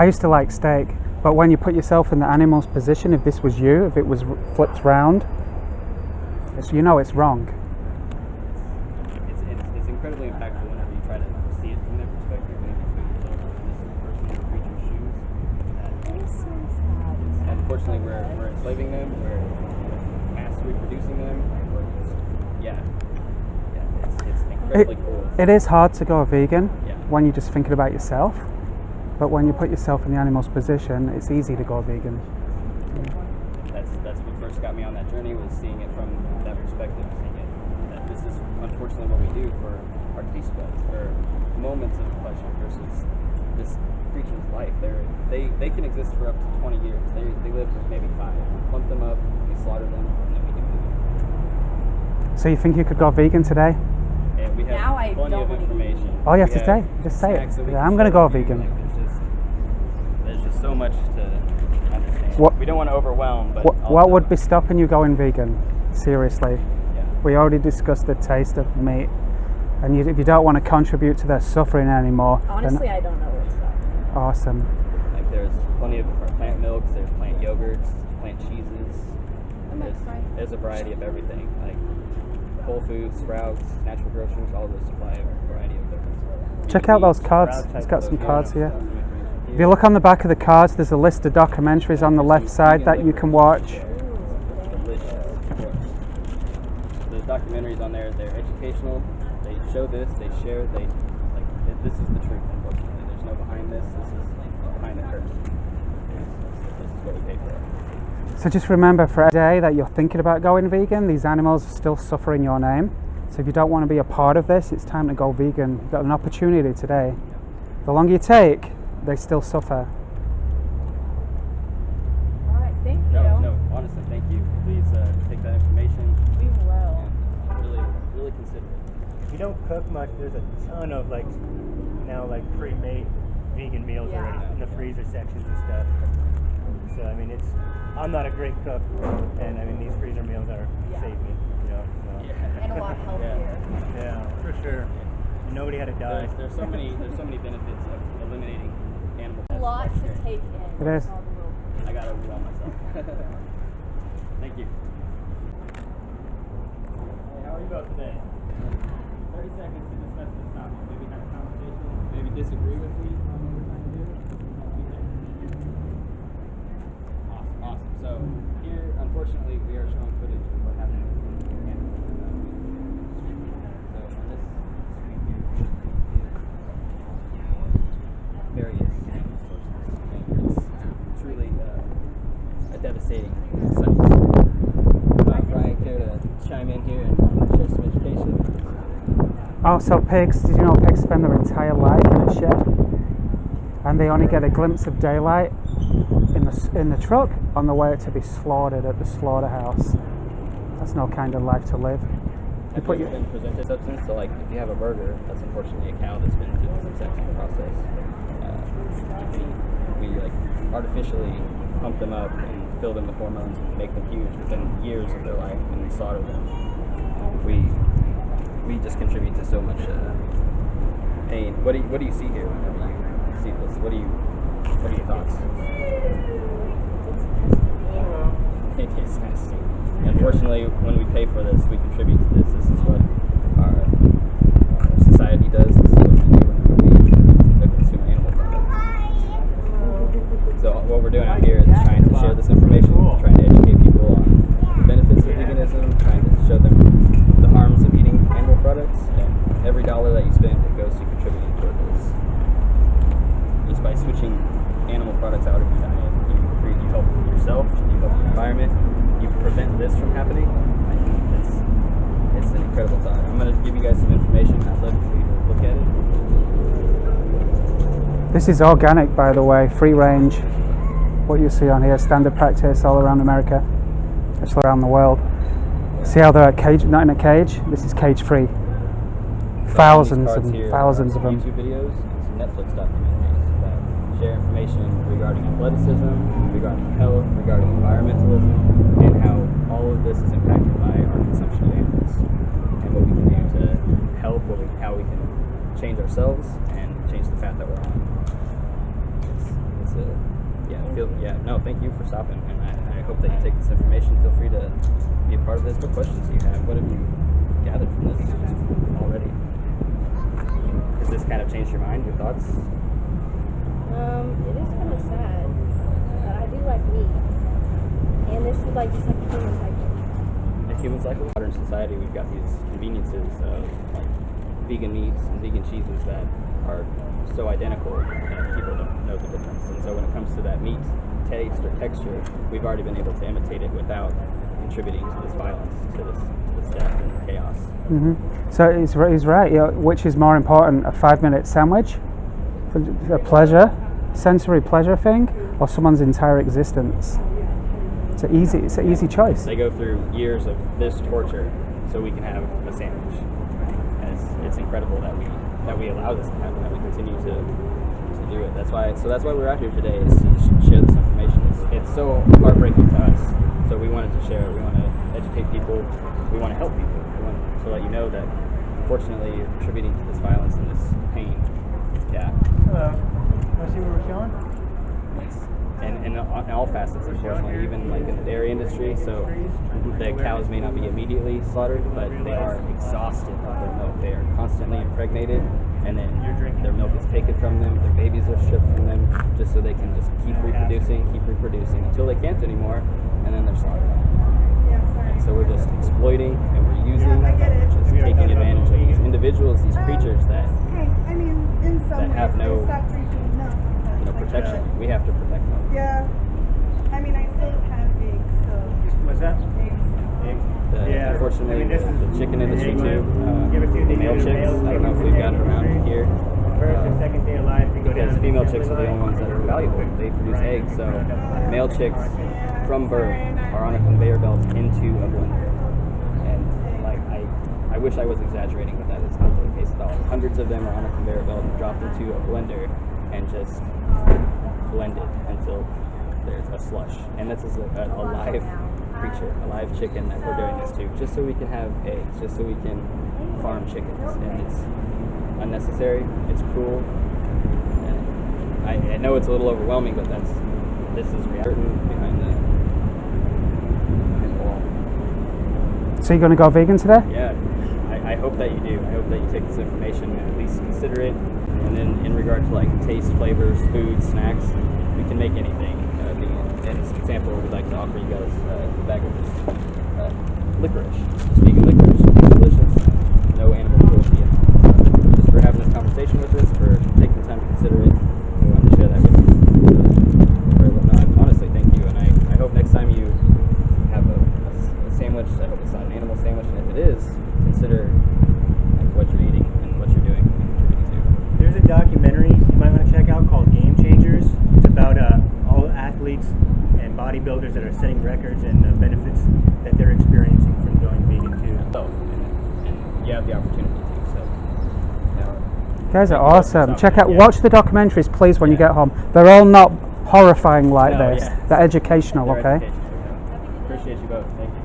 I used to like steak, but when you put yourself in the animal's position, if this was you, if it was flipped round, you know it's wrong. It's incredibly impactful whenever you try to see it from their perspective, whenever you put yourself in this person or creature's shoes. It is so sad. Unfortunately, we're enslaving them, we're mass reproducing them, it's incredibly cool. It is hard to go vegan Yeah. when you're just thinking about yourself, but when you put yourself in the animal's position, it's easy to go vegan. That's what first got me on that journey, was seeing it from that perspective, seeing it that this is unfortunately what we do for our taste buds, for moments of pleasure versus this creature's life. They can exist for up to 20 years. They live for maybe 5. We plump them up, we slaughter them, and then we can move them. So you think you could go vegan today? And we have Now I plenty don't of wanna information. All you have We to say, just say it. snacks that we Yeah, can I'm going to share go with you. vegan. There's just so much to understand. What- we don't want to overwhelm, but What would be stopping you going vegan? Seriously. Yeah. We already discussed the taste of meat, and if you don't want to contribute to their suffering anymore, Honestly, then I don't know what's up. awesome. Like there's plenty of different plant milks, there's plant yogurts, plant cheeses. There's a variety of everything. Like Whole Foods, Sprouts, Natural Grocers, all those supply a variety of different. Check out those cards. It's got some cards here. If you look on the back of the cards, there's a list of documentaries on the left side that you can watch. Delicious. The documentaries on there, they're educational. They show this, they share, this is the truth, unfortunately. There's no behind this. This is behind the curtain. This is what we pay for. So just remember, for every day that you're thinking about going vegan, these animals still suffer in your name. So if you don't want to be a part of this, it's time to go vegan. You've got an opportunity today. The longer you take, they still suffer. All right, thank you. No, honestly, thank you. Please take that information. We will. And really consider it. If you don't cook much, there's a ton of now pre-made vegan meals Yeah. already in the freezer sections and stuff. So I mean, I'm not a great cook, and I mean these freezer meals save me, So. And a lot healthier. Yeah, for sure. And nobody had to die. There's so many benefits of eliminating animal A tests. lot to take in. It is. I got to overwhelm myself. Thank you. Hey, how are you both today? 30 seconds to discuss this topic. Maybe have a conversation. Maybe disagree with me on what we're trying to do. Awesome. So here, unfortunately, we are showing footage of what happened in Canada. So on this screen here, various sources. It's truly a devastating sight. Brian, care to chime in here and share some education? Oh, so pigs, did you know pigs spend their entire life in a shed? And they only get a glimpse of daylight in the truck on the way to be slaughtered at the slaughterhouse. That's no kind of life to live. Have you been presented substance? So if you have a burger, that's unfortunately a cow that's been through the sexing process. We artificially pump them up and fill them with hormones and make them huge within years of their life and we slaughter them. We just contribute to so much pain. What do you see here whenever you see this? What are your thoughts? It is nasty. Unfortunately, when we pay for this, we contribute to this. This is what our society does. This is what we do whenever we consume animal products. So what we're doing out here is trying to share this information, trying to educate people on the benefits of veganism, trying to show them the harms of eating animal products. And every dollar that you spend, it goes to contributing toward this. Just by switching animal products out of your diet, you help yourself, you help the environment, you prevent this from happening. It's an incredible thought. I'm going to give you guys some information. I'd love for you to look at it. This is organic, by the way, free range. What you see on here, standard practice all around America, actually around the world. See how they're not in a cage? This is cage free. Thousands and thousands of them. YouTube videos and some Netflix documentaries that share information regarding athleticism, regarding health, regarding environmentalism, and how all of this is impacted by our consumption of animals, and what we can do to help, how we can change ourselves and change the path that we're on. It's No, thank you for stopping, and I hope that you take this information. Feel free to be a part of this. What questions do you have? What have you gathered from this already? Has this kind of changed your mind, your thoughts? It is kind of sad, but I do like meat, and this is like just like a human cycle. A human cycle? In modern society, we've got these conveniences of like vegan meats and vegan cheeses that are so identical that people don't know the difference. And so when it comes to that meat taste or texture, we've already been able to imitate it without contributing to this violence, to this death and chaos. So he's right. You know, which is more important, a 5-minute sandwich, a pleasure, sensory pleasure thing, or someone's entire existence? It's an easy choice. They go through years of this torture so we can have a sandwich. And it's incredible that we allow this to happen, that we continue to do it. That's why we're out here today, is to share this information. It's so heartbreaking to us. So we wanted to share it. We want to educate people. We want to help people. We want to let you know that unfortunately you're contributing to this violence and this pain. Yeah. Hello. Want to see what we're showing? And on all facets, unfortunately, even like in the dairy industry. So the cows may not be immediately slaughtered, but they are exhausted of their milk. They are constantly impregnated, and then their milk is taken from them. Their babies are stripped from them, just so they can just keep reproducing until they can't anymore, and then they're slaughtered. And so we're just exploiting and we're using, just taking advantage of these individuals, these creatures that have no protection. We have to protect them. Yeah. I mean, I still have eggs, so. What's that? Eggs. Unfortunately, this is the chicken industry too, give it to the male chicks, I don't know if we've got it around here, First or second day of life, you go because down female to chicks are the only ones that are valuable. They produce eggs, so male chicks from birth are on a conveyor belt into a blender. And like I wish I was exaggerating, but that is not the case at all. Hundreds of them are on a conveyor belt and dropped into a blender and just blended until there's a slush. And this is a live creature, a live chicken that we're doing this to, just so we can have eggs, just so we can farm chickens. And it's unnecessary, it's cruel, and I know it's a little overwhelming, but this is reality behind the wall. So you're going to go vegan today? Yeah, I hope that you do. I hope that you take this information and at least consider it. And then in regard to like taste, flavors, food, snacks, we can make anything vegan. And as an example, we'd like to offer you guys a bag of licorice. It's vegan licorice. It's delicious. No animal cruelty in it. Just for having this conversation with us, for taking the time to consider it, we wanted to share that with you. Honestly, thank you. And I hope next time you have a sandwich, I hope it's not an animal sandwich, and if it is, consider like what you're eating and what you're doing and contributing to. There's a documentary you might want to check out called Game Changers. It's about all athletes and bodybuilders that are setting records and the benefits that they're experiencing from going vegan too. So, and you have the opportunity to. So, yeah. You guys are awesome. Watch the documentaries, please, when you get home. They're all not horrifying like this. Yeah. They're educational, They're okay? educational, yeah. Appreciate you both. Thank you.